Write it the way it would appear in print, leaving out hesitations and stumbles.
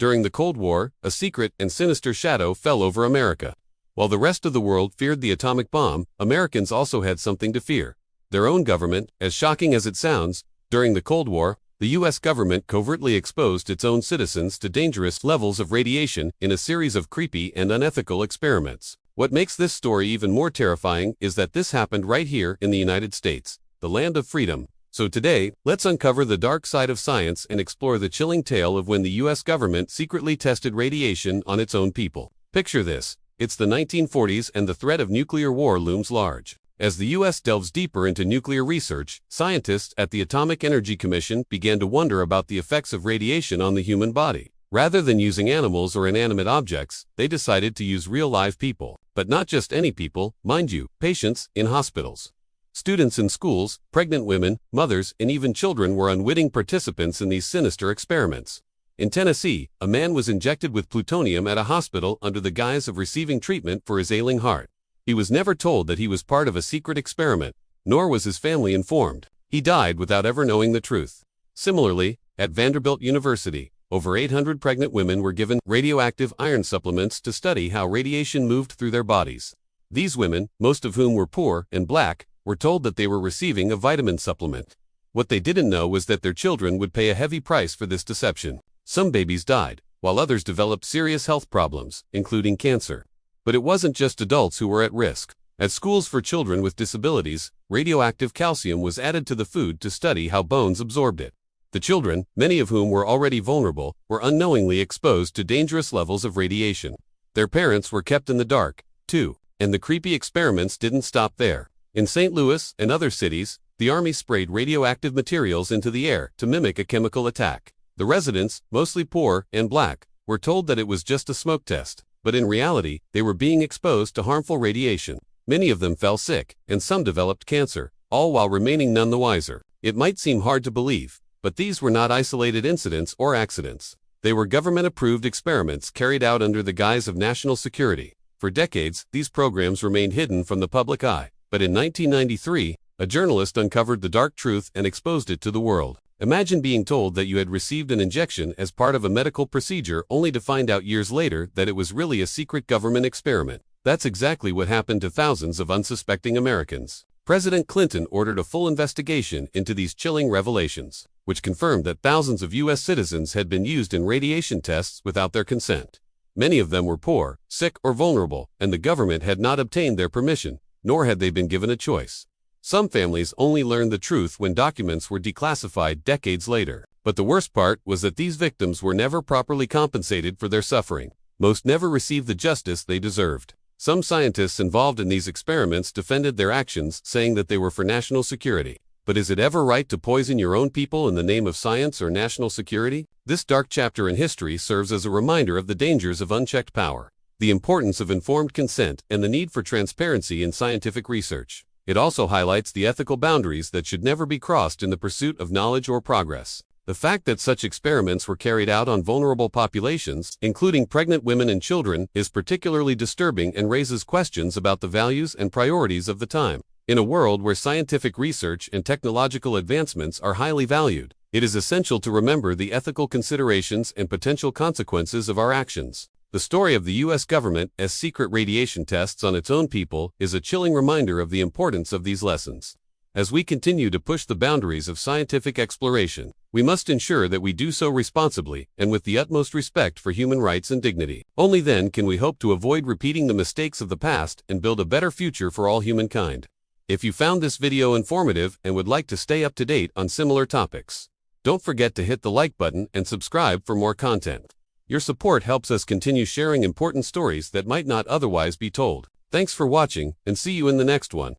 During the Cold War, a secret and sinister shadow fell over America. While the rest of the world feared the atomic bomb, Americans also had something to fear: their own government. As shocking as it sounds, during the Cold War, the U.S. government covertly exposed its own citizens to dangerous levels of radiation in a series of creepy and unethical experiments. What makes this story even more terrifying is that this happened right here in the United States, the land of freedom. So today, let's uncover the dark side of science and explore the chilling tale of when the U.S. government secretly tested radiation on its own people. Picture this: it's the 1940s and the threat of nuclear war looms large. As the U.S. delves deeper into nuclear research, scientists at the Atomic Energy Commission began to wonder about the effects of radiation on the human body. Rather than using animals or inanimate objects, they decided to use real live people. But not just any people, mind you, patients in hospitals, students in schools, pregnant women, mothers, and even children were unwitting participants in these sinister experiments. In Tennessee, a man was injected with plutonium at a hospital under the guise of receiving treatment for his ailing heart. He was never told that he was part of a secret experiment, nor was his family informed. He died without ever knowing the truth. Similarly, at Vanderbilt University, over 800 pregnant women were given radioactive iron supplements to study how radiation moved through their bodies. These women, most of whom were poor and black, were told that they were receiving a vitamin supplement. What they didn't know was that their children would pay a heavy price for this deception. Some babies died, while others developed serious health problems, including cancer. But it wasn't just adults who were at risk. At schools for children with disabilities, radioactive calcium was added to the food to study how bones absorbed it. The children, many of whom were already vulnerable, were unknowingly exposed to dangerous levels of radiation. Their parents were kept in the dark, too. And the creepy experiments didn't stop there. In St. Louis and other cities, the Army sprayed radioactive materials into the air to mimic a chemical attack. The residents, mostly poor and black, were told that it was just a smoke test, but in reality, they were being exposed to harmful radiation. Many of them fell sick, and some developed cancer, all while remaining none the wiser. It might seem hard to believe, but these were not isolated incidents or accidents. They were government-approved experiments carried out under the guise of national security. For decades, these programs remained hidden from the public eye. But in 1993, a journalist uncovered the dark truth and exposed it to the world. Imagine being told that you had received an injection as part of a medical procedure only to find out years later that it was really a secret government experiment. That's exactly what happened to thousands of unsuspecting Americans. President Clinton ordered a full investigation into these chilling revelations, which confirmed that thousands of U.S. citizens had been used in radiation tests without their consent. Many of them were poor, sick, or vulnerable, and the government had not obtained their permission, nor had they been given a choice. Some families only learned the truth when documents were declassified decades later. But the worst part was that these victims were never properly compensated for their suffering. Most never received the justice they deserved. Some scientists involved in these experiments defended their actions, saying that they were for national security. But is it ever right to poison your own people in the name of science or national security? This dark chapter in history serves as a reminder of the dangers of unchecked power, the importance of informed consent, and the need for transparency in scientific research. It also highlights the ethical boundaries that should never be crossed in the pursuit of knowledge or progress. The fact that such experiments were carried out on vulnerable populations, including pregnant women and children, is particularly disturbing and raises questions about the values and priorities of the time. In a world where scientific research and technological advancements are highly valued, it is essential to remember the ethical considerations and potential consequences of our actions. The story of the U.S. government as secret radiation tests on its own people is a chilling reminder of the importance of these lessons. As we continue to push the boundaries of scientific exploration, we must ensure that we do so responsibly and with the utmost respect for human rights and dignity. Only then can we hope to avoid repeating the mistakes of the past and build a better future for all humankind. If you found this video informative and would like to stay up to date on similar topics, don't forget to hit the like button and subscribe for more content. Your support helps us continue sharing important stories that might not otherwise be told. Thanks for watching, and see you in the next one.